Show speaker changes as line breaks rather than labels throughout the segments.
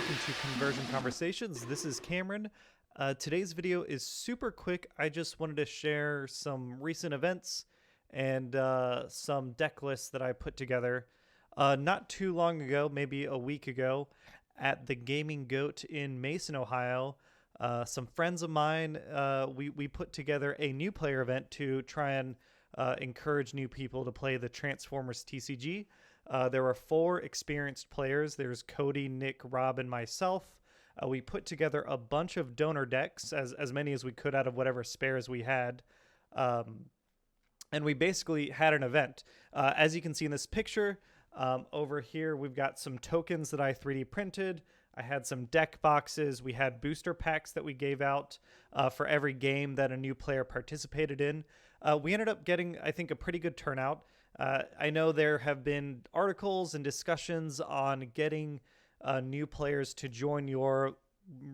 welcome to Conversion Conversations. This is Cameron. Today's video is super quick. I just wanted to share some recent events and some deck lists that I put together not too long ago, maybe a week ago, at the Gaming Goat in Mason, Ohio. Some friends of mine, we put together a new player event to try and encourage new people to play the Transformers TCG. There were 4 experienced players. There's Cody, Nick, Rob, and myself. We put together a bunch of donor decks, as many as we could out of whatever spares we had. And we basically had an event. As you can see in this picture, over here we've got some tokens that I 3D printed. I had some deck boxes. We had booster packs that we gave out for every game that a new player participated in. We ended up getting, I think, a pretty good turnout. I know there have been articles and discussions on getting new players to join your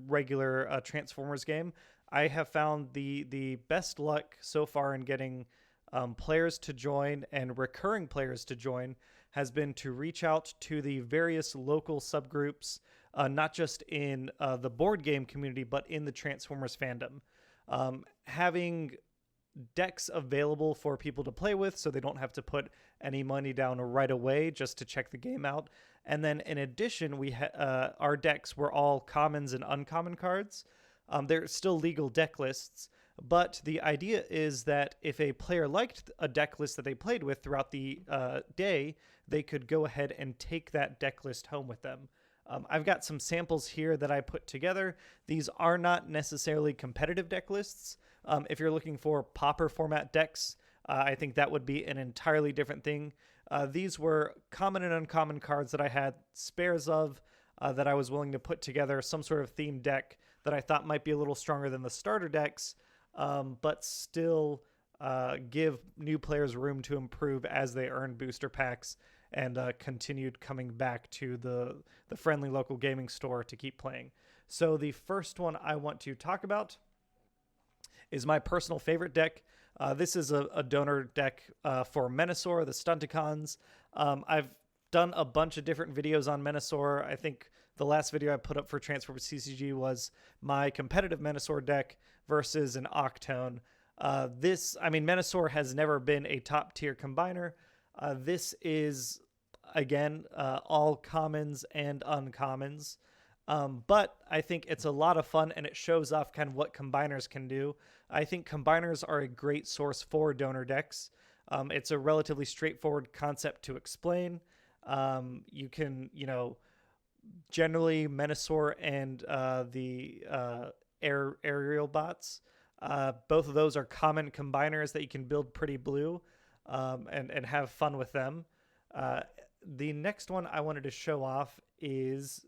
regular Transformers game. I have found the best luck so far in getting players to join and recurring players to join has been to reach out to the various local subgroups, not just in the board game community, but in the Transformers fandom. Having decks available for people to play with so they don't have to put any money down right away just to check the game out. And then in addition, our decks were all commons and uncommon cards. They're still legal deck lists, but the idea is that if a player liked a deck list that they played with throughout the day, they could go ahead and take that deck list home with them. I've got some samples here that I put together. These are not necessarily competitive deck lists. If you're looking for popper format decks, I think that would be an entirely different thing. These were common and uncommon cards that I had spares of that I was willing to put together some sort of themed deck that I thought might be a little stronger than the starter decks, but still give new players room to improve as they earn booster packs and continued coming back to the friendly local gaming store to keep playing. So the first one I want to talk about is my personal favorite deck. This is a donor deck for Menasor, the Stunticons. I've done a bunch of different videos on Menasor. I think the last video I put up for Transformers TCG was my competitive Menasor deck versus an Octone. Menasor has never been a top tier combiner. This is, again, all commons and uncommons. But I think it's a lot of fun and it shows off kind of what combiners can do. I think combiners are a great source for donor decks. It's a relatively straightforward concept to explain. You can, generally Menasor and the aerial bots, both of those are common combiners that you can build pretty blue and have fun with them. The next one I wanted to show off is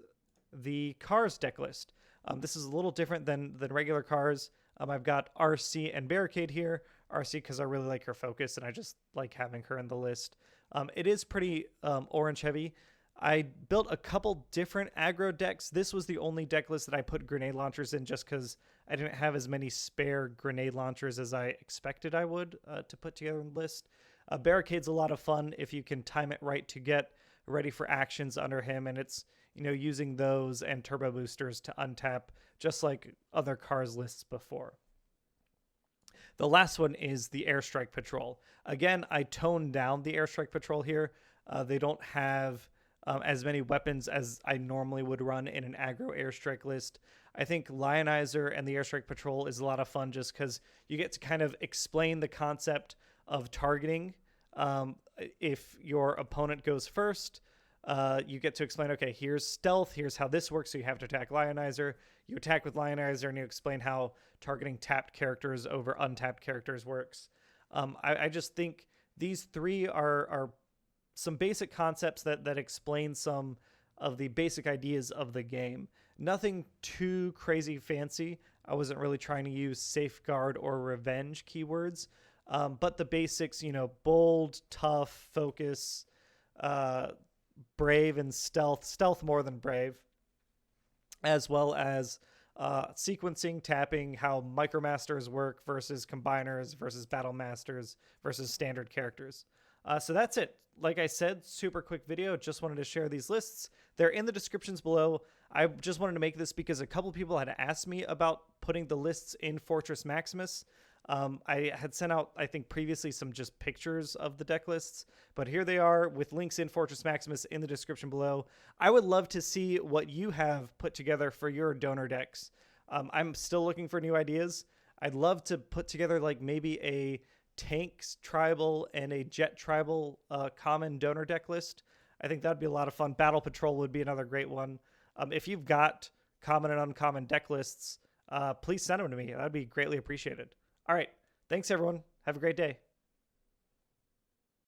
the Cars deck list. This is a little different than regular Cars. I've got RC and Barricade here. RC because I really like her focus and I just like having her in the list. It is pretty orange heavy. I built a couple different aggro decks. This was the only deck list that I put grenade launchers in just because I didn't have as many spare grenade launchers as I expected I would to put together in the list. Barricade's a lot of fun if you can time it right to get ready for actions under him, and it's using those and turbo boosters to untap just like other Cars lists before. The last one is the Airstrike Patrol. Again, I toned down the Airstrike Patrol here. They don't have as many weapons as I normally would run in an aggro airstrike list. I think Lionizer and the Airstrike Patrol is a lot of fun just because you get to kind of explain the concept of targeting. If your opponent goes first, you get to explain, okay, here's stealth, here's how this works, so you have to attack Lionizer. You attack with Lionizer, and you explain how targeting tapped characters over untapped characters works. I just think these 3 are some basic concepts that explain some of the basic ideas of the game. Nothing too crazy fancy. I wasn't really trying to use safeguard or revenge keywords, but the basics, bold, tough, focus, brave, and stealth more than brave, as well as sequencing, tapping, how Micromasters work versus combiners versus Battle Masters versus standard characters. So that's it. Like I said, super quick video. Just wanted to share these lists. They're in the descriptions below. I just wanted to make this because a couple people had asked me about putting the lists in Fortress Maximus. I had sent out, I think previously, some just pictures of the deck lists, but here they are with links in Fortress Maximus in the description below. I would love to see what you have put together for your donor decks. I'm still looking for new ideas. I'd love to put together like maybe a tanks tribal and a jet tribal common donor deck list. I think that'd be a lot of fun. Battle Patrol would be another great one. If you've got common and uncommon deck lists, please send them to me. That'd be greatly appreciated. All right. Thanks, everyone. Have a great day.